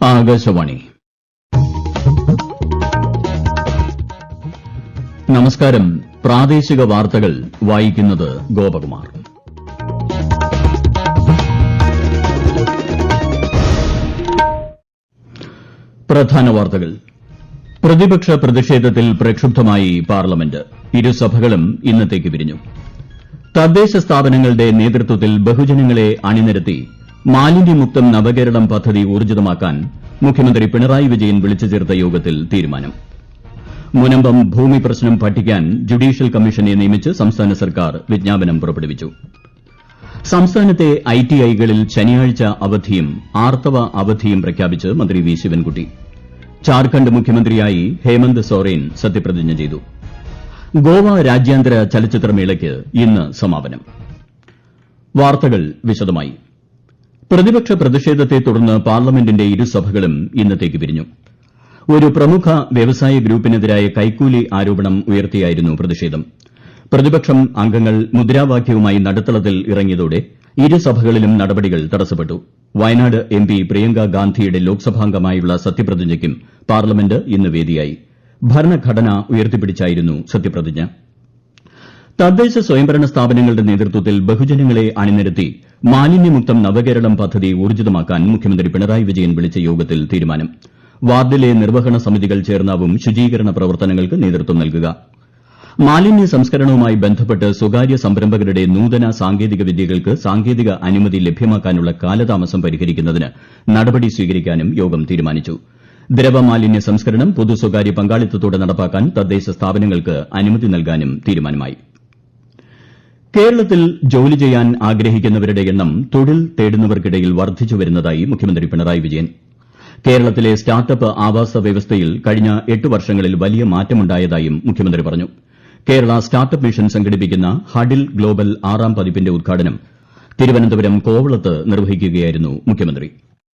ആകാശവാണി. നമസ്കാരം. പ്രാദേശിക വാർത്തകൾ വായിക്കുന്നത് ഗോപകുമാർ. പ്രധാന വാർത്തകൾ. പ്രതിപക്ഷ പ്രതിഷേധത്തിൽ പ്രക്ഷുബ്ധമായി പാർലമെന്റ്. ഇരുസഭകളും ഇന്നത്തേക്ക് പിരിഞ്ഞു. തദ്ദേശ സ്ഥാപനങ്ങളുടെ നേതൃത്വത്തിൽ ബഹുജനങ്ങളെ അണിനിരത്തി മാലിന്യമുക്തം നവകേരളം പദ്ധതി ഊർജിതമാക്കാൻ മുഖ്യമന്ത്രി പിണറായി വിജയൻ വിളിച്ചു ചേർത്ത യോഗത്തിൽ തീരുമാനം. മുനമ്പം ഭൂമി പ്രശ്നം പഠിക്കാൻ ജുഡീഷ്യൽ കമ്മീഷനെ നിയമിച്ച് സംസ്ഥാന സർക്കാർ വിജ്ഞാപനം പുറപ്പെടുവിച്ചു. സംസ്ഥാനത്തെ ഐടിഐകളിൽ ശനിയാഴ്ച അവധിയും ആർത്തവ അവധിയും പ്രഖ്യാപിച്ച് മന്ത്രി വി ശിവൻകുട്ടി. ജാർഖണ്ഡ് മുഖ്യമന്ത്രിയായി ഹേമന്ത് സോറൻ സത്യപ്രതിജ്ഞ ചെയ്തു. ഗോവ രാജ്യാന്തര ചലച്ചിത്രമേളയ്ക്ക് ഇന്ന് സമാപനം. വാർത്തകൾ വിശദമായി. പ്രതിപക്ഷ പ്രതിഷേധത്തെ തുടർന്ന് പാർലമെന്റിന്റെ ഇരുസഭകളും ഇന്നത്തേക്ക് പിരിഞ്ഞു. ഒരു പ്രമുഖ വ്യവസായ ഗ്രൂപ്പിനെതിരായ കൈക്കൂലി ആരോപണം ഉയർത്തിയായിരുന്നു പ്രതിഷേധം. പ്രതിപക്ഷം അംഗങ്ങൾ മുദ്രാവാക്യവുമായി നടുത്തളത്തിൽ ഇറങ്ങിയതോടെ ഇരുസഭകളിലും നടപടികൾ തടസ്സപ്പെട്ടു. വയനാട് എംപി പ്രിയങ്ക ഗാന്ധിയുടെ ലോക്സഭാംഗമായുള്ള സത്യപ്രതിജ്ഞയ്ക്കും പാർലമെന്റ് ഇന്ന് വേദിയായി. ഭരണഘടന ഉയർത്തിപ്പിടിച്ചായിരുന്നു സത്യപ്രതിജ്ഞ. തദ്ദേശ സ്വയംഭരണ സ്ഥാപനങ്ങളുടെ നേതൃത്വത്തിൽ ബഹുജനങ്ങളെ അണിനിരത്തി മാലിന്യമുക്തം നവകേരളം പദ്ധതി ഊർജിതമാക്കാൻ മുഖ്യമന്ത്രി പിണറായി വിജയൻ വിളിച്ച യോഗത്തിൽ തീരുമാനം. വാർഡിലെ നിർവ്വഹണ സമിതികൾ ചേർന്നാവും ശുചീകരണ പ്രവർത്തനങ്ങൾക്ക് നേതൃത്വം നൽകുക. മാലിന്യ സംസ്കരണവുമായി ബന്ധപ്പെട്ട് സ്വകാര്യ സംരംഭകരുടെ നൂതന സാങ്കേതിക വിദ്യകൾക്ക് സാങ്കേതിക അനുമതി ലഭ്യമാക്കാനുള്ള കാലതാമസം പരിഹരിക്കുന്നതിന് നടപടി സ്വീകരിക്കാനും യോഗം തീരുമാനിച്ചു. ദ്രവമാലിന്യ സംസ്കരണം പൊതു സ്വകാര്യ പങ്കാളിത്തത്തോടെ നടപ്പാക്കാൻ തദ്ദേശ സ്ഥാപനങ്ങൾക്ക് അനുമതി നൽകാനും തീരുമാനമായി. കേരളത്തിൽ ജോലി ചെയ്യാൻ ആഗ്രഹിക്കുന്നവരുടെ എണ്ണം തൊഴിൽ തേടുന്നവർക്കിടയിൽ വർദ്ധിച്ചുവരുന്നതായി മുഖ്യമന്ത്രി പിണറായി വിജയൻ. കേരളത്തിലെ സ്റ്റാർട്ടപ്പ് ആവാസ വ്യവസ്ഥയിൽ കഴിഞ്ഞ 8 വർഷങ്ങളിൽ വലിയ മാറ്റമുണ്ടായതായും മുഖ്യമന്ത്രി പറഞ്ഞു. കേരള സ്റ്റാർട്ടപ്പ് മിഷൻ സംഘടിപ്പിക്കുന്ന ഹഡിൽ ഗ്ലോബൽ 6ാം പതിപ്പിന്റെ ഉദ്ഘാടനം തിരുവനന്തപുരം കോവളത്ത് നിർവഹിക്കുകയായിരുന്നു മുഖ്യമന്ത്രി.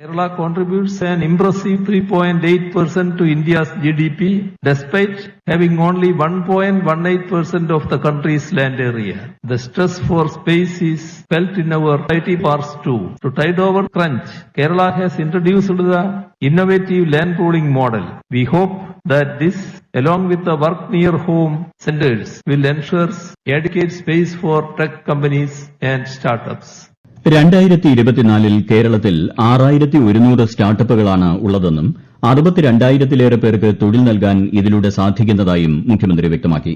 Kerala contributes an impressive 3.8% to India's GDP, despite having only 1.18% of the country's land area. The stress for space is felt in our IT parks too. To tide over crunch, Kerala has introduced the innovative land pooling model. We hope that this, along with the work near home centers, will ensure adequate space for tech companies and startups. 2024-ൽ കേരളത്തിൽ 6100 സ്റ്റാർട്ടപ്പുകളാണ് ഉള്ളതെന്നും 62,000-ലേറെ പേർക്ക് തൊഴിൽ നൽകാൻ ഇതിലൂടെ സാധിക്കുന്നതായും മുഖ്യമന്ത്രി വ്യക്തമാക്കി.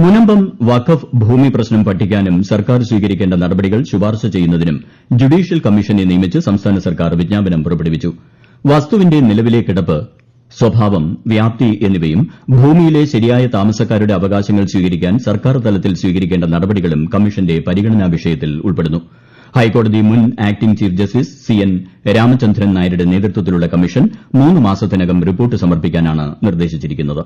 മുനമ്പം വഖഫ് ഭൂമി പ്രശ്നം പഠിക്കാനും സർക്കാർ സ്വീകരിക്കേണ്ട നടപടികൾ ശുപാർശ ചെയ്യുന്നതിനും ജുഡീഷ്യൽ കമ്മീഷനെ നിയമിച്ച് സംസ്ഥാന സർക്കാർ വിജ്ഞാപനം പുറപ്പെടുവിച്ചു. വസ്തുവിന്റെ നിലവിലെ കിടപ്പ്, സ്വഭാവം, വ്യാപ്തി എന്നിവയും ഭൂമിയിലെ ശരിയായ താമസക്കാരുടെ അവകാശങ്ങൾ സ്വീകരിക്കാൻ സർക്കാർ തലത്തിൽ സ്വീകരിക്കേണ്ട നടപടികളും കമ്മീഷന്റെ പരിഗണനാ വിഷയത്തിൽ ഉൾപ്പെടുന്നു. ഹൈക്കോടതി മുൻ acting chief justice CN Ramachandran നായരുടെ നേതൃത്വത്തിലുള്ള കമ്മീഷൻ 3 മാസത്തിനകം റിപ്പോർട്ട് സമർപ്പിക്കാനാണ് നിർദ്ദേശിച്ചിരിക്കുന്നത്.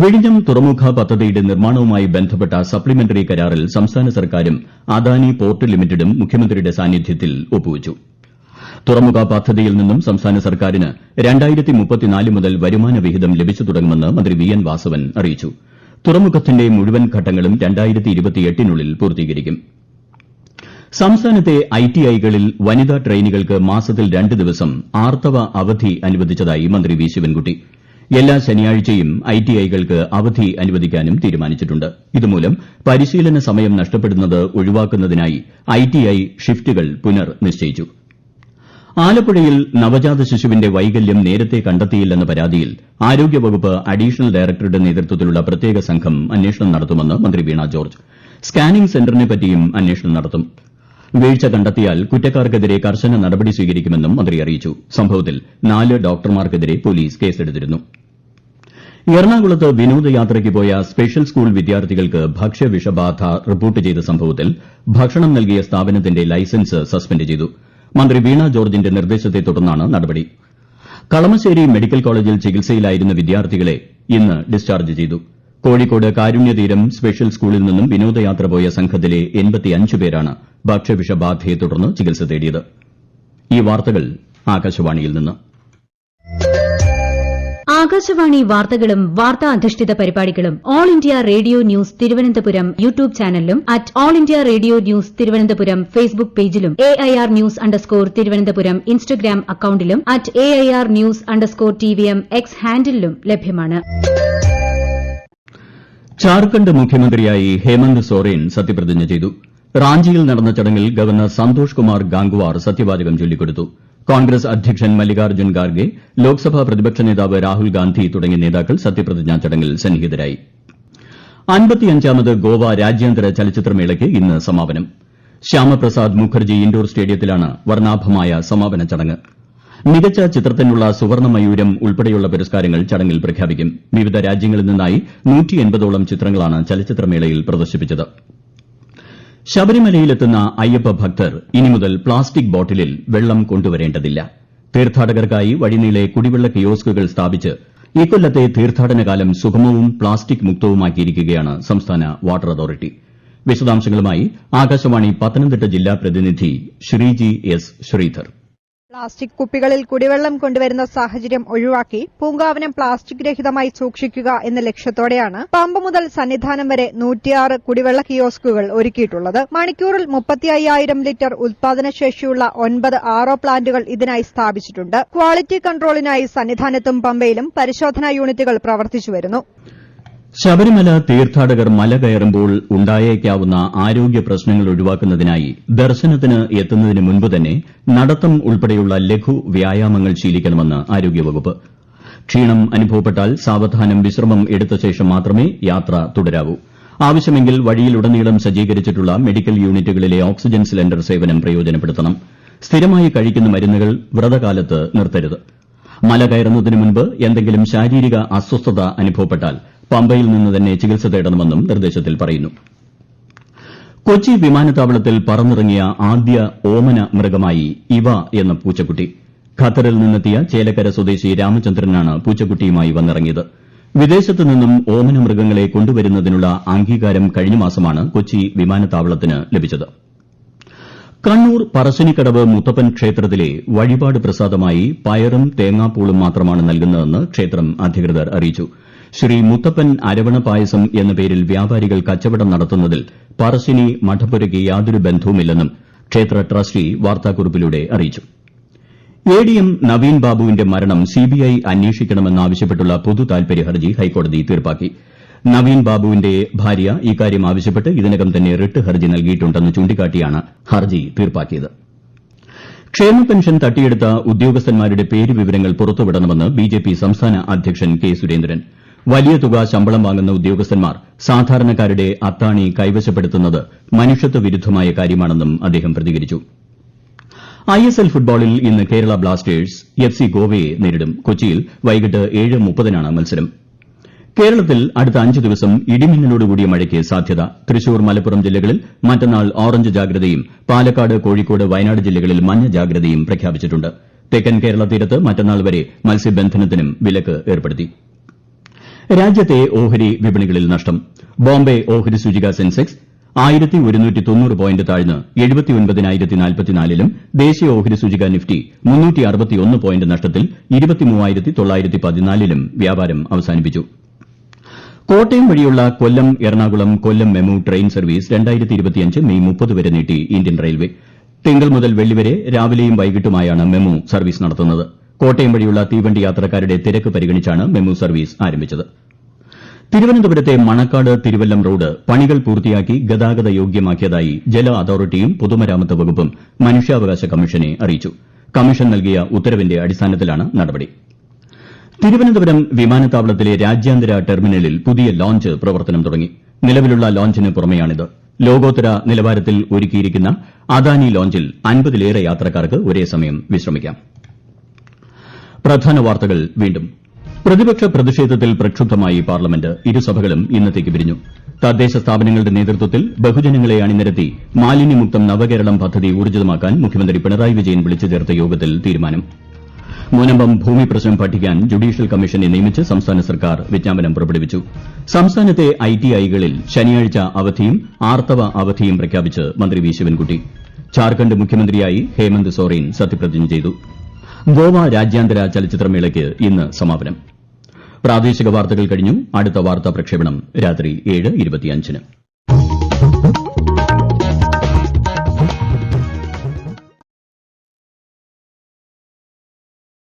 വിഴിഞ്ഞം തുറമുഖ പദ്ധതിയുടെ നിർമ്മാണവുമായി ബന്ധപ്പെട്ട സപ്ലിമെന്ററി കരാറിൽ സംസ്ഥാന സർക്കാരും അദാനി പോർട്ട് ലിമിറ്റഡും മുഖ്യമന്ത്രിയുടെ സാന്നിധ്യത്തിൽ ഒപ്പുവച്ചു. തുറമുഖ പദ്ധതിയിൽ നിന്നും സംസ്ഥാന സർക്കാരിന് 2034 മുതൽ വരുമാന വിഹിതം ലഭിച്ചു തുടങ്ങുമെന്ന് മന്ത്രി VN വാസവൻ അറിയിച്ചു. തുറമുഖത്തിന്റെ മുഴുവൻ ഘട്ടങ്ങളും 2028-നുള്ളിൽ പൂർത്തീകരിക്കും. സംസ്ഥാനത്തെ ITIകളിൽ വനിതാ ട്രെയിനികൾക്ക് മാസത്തിൽ 2 ദിവസം ആർത്തവ അവധി അനുവദിച്ചതായി മന്ത്രി വി ശിവൻകുട്ടി. എല്ലാ ശനിയാഴ്ചയും ITIകൾക്ക് അവധി അനുവദിക്കാനും തീരുമാനിച്ചിട്ടുണ്ട്. ഇതുമൂലം പരിശീലന സമയം നഷ്ടപ്പെടുന്നത് ഒഴിവാക്കുന്നതിനായി ITI ഷിഫ്റ്റുകൾ പുനർനിശ്ചയിച്ചു. ആലപ്പുഴയിൽ നവജാത ശിശുവിന്റെ വൈകല്യം നേരത്തെ കണ്ടെത്തിയില്ലെന്ന പരാതിയിൽ ആരോഗ്യവകുപ്പ് അഡീഷണൽ ഡയറക്ടറുടെ നേതൃത്വത്തിലുള്ള പ്രത്യേക സംഘം അന്വേഷണം നടത്തുമെന്ന് മന്ത്രി വീണ ജോർജ്. സ്കാനിംഗ് സെന്ററിനെപ്പറ്റിയും അന്വേഷണം നടത്തും. വീഴ്ച കണ്ടെത്തിയാൽ കുറ്റക്കാർക്കെതിരെ കർശന നടപടി സ്വീകരിക്കുമെന്നും മന്ത്രി അറിയിച്ചു. സംഭവത്തിൽ 4 ഡോക്ടർമാർക്കെതിരെ പോലീസ് കേസെടുത്തിരുന്നു. എറണാകുളത്ത് വിനോദയാത്രയ്ക്ക് പോയ സ്പെഷ്യൽ സ്കൂൾ വിദ്യാർത്ഥികൾക്ക് ഭക്ഷ്യവിഷബാധ റിപ്പോർട്ട് ചെയ്ത സംഭവത്തിൽ ഭക്ഷണം നൽകിയ സ്ഥാപനത്തിന്റെ ലൈസൻസ് സസ്പെൻഡ് ചെയ്തു. മന്ത്രി വീണ ജോർജിന്റെ നിർദ്ദേശത്തെ തുടർന്നാണ് നടപടി. കളമശ്ശേരി മെഡിക്കൽ കോളേജിൽ ചികിത്സയിലായിരുന്ന വിദ്യാർത്ഥികളെ ഇന്ന് ഡിസ്ചാർജ് ചെയ്തു. കോഴിക്കോട് കാരുണ്യതീരം സ്പെഷ്യൽ സ്കൂളിൽ നിന്നും വിനോദയാത്ര പോയ സംഘത്തിലെ 85 പേരാണ് ഭക്ഷ്യവിഷബാധയെ തുടർന്ന് ചികിത്സ തേടിയത്. ഈ വാർത്തകൾ ആകാശവാണിയിൽ നിന്ന്. ആകാശവാണി വാർത്തകളും വാർത്താ അധിഷ്ഠിത പരിപാടികളും all India radio news Thiruvananthapuram YouTube ചാനലിലും at all India radio news Thiruvananthapuram Facebook പേജിലും AIR ന്യൂസ് _ ഇൻസ്റ്റഗ്രാം അക്കൌണ്ടിലും at AIR news _ TVM X ഹാൻഡിലും ലഭ്യമാണ്. ജാർഖണ്ഡ് മുഖ്യമന്ത്രിയായി ഹേമന്ത് സോറൻ സത്യപ്രതിജ്ഞ ചെയ്തു. റാഞ്ചിയിൽ നടന്ന ചടങ്ങിൽ ഗവർണർ സന്തോഷ് കുമാർ ഗാംഗ്വാർ സത്യവാചകം ചൊല്ലിക്കൊടുത്തു. കോൺഗ്രസ് അധ്യക്ഷൻ മല്ലികാർജ്ജുൻ ഖാർഗെ, ലോക്സഭാ പ്രതിപക്ഷ നേതാവ് രാഹുൽ ഗാന്ധി തുടങ്ങിയ നേതാക്കൾ സത്യപ്രതിജ്ഞാ ചടങ്ങിൽ സന്നിഹിതരായി. 55ാമത് ഗോവ രാജ്യാന്തര ചലച്ചിത്രമേളയ്ക്ക് ഇന്ന് സമാപനം. ശ്യാമപ്രസാദ് മുഖർജി ഇൻഡോർ സ്റ്റേഡിയത്തിലാണ് വർണ്ണാഭമായ സമാപന ചടങ്ങ്. മികച്ച ചിത്രത്തിനുള്ള സുവർണ്ണ മയൂരം ഉൾപ്പെടെയുള്ള പുരസ്കാരങ്ങൾ ചടങ്ങിൽ പ്രഖ്യാപിക്കും. വിവിധ രാജ്യങ്ങളിൽ നിന്നായി 180ഓളം ചിത്രങ്ങളാണ് ചലച്ചിത്രമേളയിൽ പ്രദർശിപ്പിച്ചത്. ശബരിമലയിലെത്തുന്ന അയ്യപ്പ ഭക്തർ ഇനി മുതൽ പ്ലാസ്റ്റിക് ബോട്ടിലിൽ വെള്ളം കൊണ്ടുവരേണ്ടതില്ല. തീർത്ഥാടകർക്കായി വഴിനീളെ കുടിവെള്ള കിയോസ്കുകൾ സ്ഥാപിച്ച് ഇക്കൊല്ലത്തെ തീർത്ഥാടനകാലം സുഗമവും പ്ലാസ്റ്റിക് മുക്തവുമാക്കിയിരിക്കുകയാണ് സംസ്ഥാന വാട്ടർ അതോറിറ്റി. വിശദാംശങ്ങളുമായി ആകാശവാണി പത്തനംതിട്ട ജില്ലാ പ്രതിനിധി ശ്രീജി എസ് ശ്രീധർ. പ്ലാസ്റ്റിക് കുപ്പികളിൽ കുടിവെള്ളം കൊണ്ടുവരുന്ന സാഹചര്യം ഒഴിവാക്കി പൂങ്കാവനം പ്ലാസ്റ്റിക് രഹിതമായി സൂക്ഷിക്കുക എന്ന ലക്ഷ്യത്തോടെയാണ് പമ്പ മുതൽ സന്നിധാനം വരെ 106 കുടിവെള്ള കിയോസ്കുകൾ ഒരുക്കിയിട്ടുള്ളത്. മണിക്കൂറിൽ 35,000 ലിറ്റർ ഉത്പാദനശേഷിയുള്ള 9 RO പ്ലാന്റുകൾ ഇതിനായി സ്ഥാപിച്ചിട്ടുണ്ട്. ക്വാളിറ്റി കൺട്രോളിനായി സന്നിധാനത്തും പമ്പയിലും പരിശോധനാ യൂണിറ്റുകൾ പ്രവർത്തിച്ചുവരുന്നു. ശബരിമല തീർത്ഥാടകർ മല കയറുമ്പോൾ ഉണ്ടായേക്കാവുന്ന ആരോഗ്യ പ്രശ്നങ്ങൾ ഒഴിവാക്കുന്നതിനായി ദർശനത്തിന് എത്തുന്നതിന് മുൻപ് തന്നെ നടത്തം ഉൾപ്പെടെയുള്ള ലഘു വ്യായാമങ്ങൾ ശീലിക്കണമെന്ന് ആരോഗ്യവകുപ്പ്. ക്ഷീണം അനുഭവപ്പെട്ടാൽ സാവധാനം വിശ്രമം എടുത്ത ശേഷം മാത്രമേ യാത്ര തുടരാവൂ. ആവശ്യമെങ്കിൽ വഴിയിലുടനീളം സജ്ജീകരിച്ചിട്ടുള്ള മെഡിക്കൽ യൂണിറ്റുകളിലെ ഓക്സിജൻ സിലിണ്ടർ സേവനം പ്രയോജനപ്പെടുത്തണം. സ്ഥിരമായി കഴിക്കുന്ന മരുന്നുകൾ വ്രതകാലത്ത് നിർത്തരുത്. മല കയറുന്നതിന് മുൻപ് എന്തെങ്കിലും ശാരീരിക അസ്വസ്ഥത അനുഭവപ്പെട്ടാൽ പമ്പയിൽ നിന്ന് തന്നെ ചികിത്സ തേടണമെന്നും നിർദ്ദേശത്തിൽ പറയുന്നു. കൊച്ചി വിമാനത്താവളത്തിൽ പറന്നിറങ്ങിയ ആദ്യ ഓമന മൃഗമായി ഇവ എന്ന പൂച്ചക്കുട്ടി. ഖത്തറിൽ നിന്നെത്തിയ ചേലക്കര സ്വദേശി രാമചന്ദ്രനാണ് പൂച്ചക്കുട്ടിയുമായി വന്നിറങ്ങിയത്. വിദേശത്തു നിന്നും ഓമന മൃഗങ്ങളെ കൊണ്ടുവരുന്നതിനുള്ള അംഗീകാരം കഴിഞ്ഞ മാസമാണ് കൊച്ചി വിമാനത്താവളത്തിന് ലഭിച്ചത്. കണ്ണൂർ പറശ്ശിനിക്കടവ് മുത്തപ്പൻ ക്ഷേത്രത്തിലെ വഴിപാട് പ്രസാദമായി പയറും തേങ്ങാപ്പൂളും മാത്രമാണ് നൽകുന്നതെന്ന് ക്ഷേത്രം അധികൃതർ അറിയിച്ചു. ശ്രീ മുത്തപ്പൻ അരവണ പായസം എന്ന പേരിൽ വ്യാപാരികൾ കച്ചവടം നടത്തുന്നതിൽ പറശ്ശിനി മഠപ്പുരയ്ക്ക് യാതൊരു ബന്ധവുമില്ലെന്നും ക്ഷേത്ര ട്രസ്റ്റി വാർത്താക്കുറിപ്പിലൂടെ അറിയിച്ചു. ADM നവീൻ ബാബുവിന്റെ മരണം CBI അന്വേഷിക്കണമെന്നാവശ്യപ്പെട്ടുള്ള പൊതു താൽപര്യ ഹർജി ഹൈക്കോടതി തീർപ്പാക്കി. നവീൻ ബാബുവിന്റെ ഭാര്യ ഇക്കാര്യം ആവശ്യപ്പെട്ട് ഇതിനകം തന്നെ റിട്ട് ഹർജി നൽകിയിട്ടുണ്ടെന്ന് ചൂണ്ടിക്കാട്ടിയാണ് ഹർജി തീർപ്പാക്കിയത്. ക്ഷേമ പെൻഷൻ തട്ടിയെടുത്ത ഉദ്യോഗസ്ഥന്മാരുടെ പേര് വിവരങ്ങൾ പുറത്തുവിടണമെന്ന് BJP സംസ്ഥാന അധ്യക്ഷൻ കെ സുരേന്ദ്രൻ. വലിയ തുക ശമ്പളം വാങ്ങുന്ന ഉദ്യോഗസ്ഥന്മാർ സാധാരണക്കാരുടെ അത്താണി കൈവശപ്പെടുത്തുന്നത് മനുഷ്യത്വ വിരുദ്ധമായ കാര്യമാണെന്നും അദ്ദേഹം പ്രതികരിച്ചു. ISL ഫുട്ബോളിൽ ഇന്ന് കേരള ബ്ലാസ്റ്റേഴ്സ് FC ഗോവയെ നേരിടും. കൊച്ചിയിൽ വൈകിട്ട് 7:30-നാണ് മത്സരം. കേരളത്തിൽ അടുത്ത 5 ദിവസം ഇടിമിന്നലോടുകൂടിയ മഴയ്ക്ക് സാധ്യത. തൃശൂർ, മലപ്പുറം ജില്ലകളിൽ മറ്റന്നാൾ ഓറഞ്ച് ജാഗ്രതയും പാലക്കാട്, കോഴിക്കോട്, വയനാട് ജില്ലകളിൽ മഞ്ഞ ജാഗ്രതയും പ്രഖ്യാപിച്ചിട്ടുണ്ട്. തെക്കൻ കേരള തീരത്ത് മറ്റന്നാൾ വരെ മത്സ്യബന്ധനത്തിനും വിലക്ക് ഏർപ്പെടുത്തി. രാജ്യത്തെ ഓഹരി വിപണികളിൽ നഷ്ടം. ബോംബെ ഓഹരി സൂചിക സെൻസെക്സ് 1190 പോയിന്റ് താഴ്ന്ന് 79,044-ലും ദേശീയ ഓഹരി സൂചിക നിഫ്റ്റി 361 പോയിന്റ് നഷ്ടത്തിൽ 23,914-ലും വ്യാപാരം അവസാനിപ്പിച്ചു. കോട്ടയം വഴിയുള്ള Kollam Ernakulam Kollam MEMU train service 2025 May 30 വരെ നീട്ടി ഇന്ത്യൻ റെയിൽവേ. തിങ്കൾ മുതൽ വെള്ളി വരെ രാവിലെയും വൈകിട്ടുമായാണ് മെമു സർവീസ് നടത്തുന്നത്. കോട്ടയം വഴിയുള്ള തീവണ്ടി യാത്രക്കാരുടെ തിരക്ക് പരിഗണിച്ചാണ് മെമു സർവീസ് ആരംഭിച്ചത്. തിരുവനന്തപുരത്തെ മണക്കാട് തിരുവല്ലം റോഡ് പണികൾ പൂർത്തിയാക്കി ഗതാഗത യോഗ്യമാക്കിയതായി ജല അതോറിറ്റിയും പൊതുമരാമത്ത് വകുപ്പും മനുഷ്യാവകാശ കമ്മീഷനെ അറിയിച്ചു. കമ്മീഷൻ നൽകിയ ഉത്തരവിന്റെ അടിസ്ഥാനത്തിലാണ് നടപടി. തിരുവനന്തപുരം വിമാനത്താവളത്തിലെ രാജ്യാന്തര ടെർമിനലിൽ പുതിയ ലോഞ്ച് പ്രവർത്തനം തുടങ്ങി. നിലവിലുള്ള ലോഞ്ചിന് പുറമെയാണിത്. ലോകോത്തര നിലവാരത്തിൽ ഒരുക്കിയിരിക്കുന്ന അദാനി ലോഞ്ചിൽ 50-ലേറെ യാത്രക്കാർക്ക് ഒരേ സമയം വിശ്രമിക്കാം. പ്രധാന വാർത്തകൾ വീണ്ടും. പ്രതിപക്ഷ പ്രതിഷേധത്തിൽ പ്രക്ഷുബ്ധമായി പാർലമെന്റ്. ഇരുസഭകളും ഇന്നത്തേക്ക് പിരിഞ്ഞു. തദ്ദേശ സ്ഥാപനങ്ങളുടെ നേതൃത്വത്തിൽ ബഹുജനങ്ങളെ അണിനിരത്തി മാലിന്യമുക്തം നവകേരളം പദ്ധതി ഊർജിതമാക്കാൻ മുഖ്യമന്ത്രി പിണറായി വിജയൻ വിളിച്ചു ചേർത്ത യോഗത്തിൽ തീരുമാനം. മുനമ്പം ഭൂമി പ്രശ്നം പഠിക്കാൻ ജുഡീഷ്യൽ കമ്മീഷനെ നിയമിച്ച് സംസ്ഥാന സർക്കാർ വിജ്ഞാപനം പുറപ്പെടുവിച്ചു. സംസ്ഥാനത്തെ ITIകളിൽ ശനിയാഴ്ച അവധിയും ആർത്തവ അവധിയും പ്രഖ്യാപിച്ച് മന്ത്രി വി ശിവൻകുട്ടി. ഝാർഖണ്ഡ് മുഖ്യമന്ത്രിയായി ഹേമന്ത് സോറൻ സത്യപ്രതിജ്ഞ ചെയ്തു. ഗോവ രാജ്യാന്തര ചലച്ചിത്രമേളയ്ക്ക് ഇന്ന് സമാപനം. പ്രാദേശിക വാർത്തകൾ കഴിഞ്ഞു. അടുത്ത വാർത്താ പ്രക്ഷേപണം രാത്രി 7:25-ന്.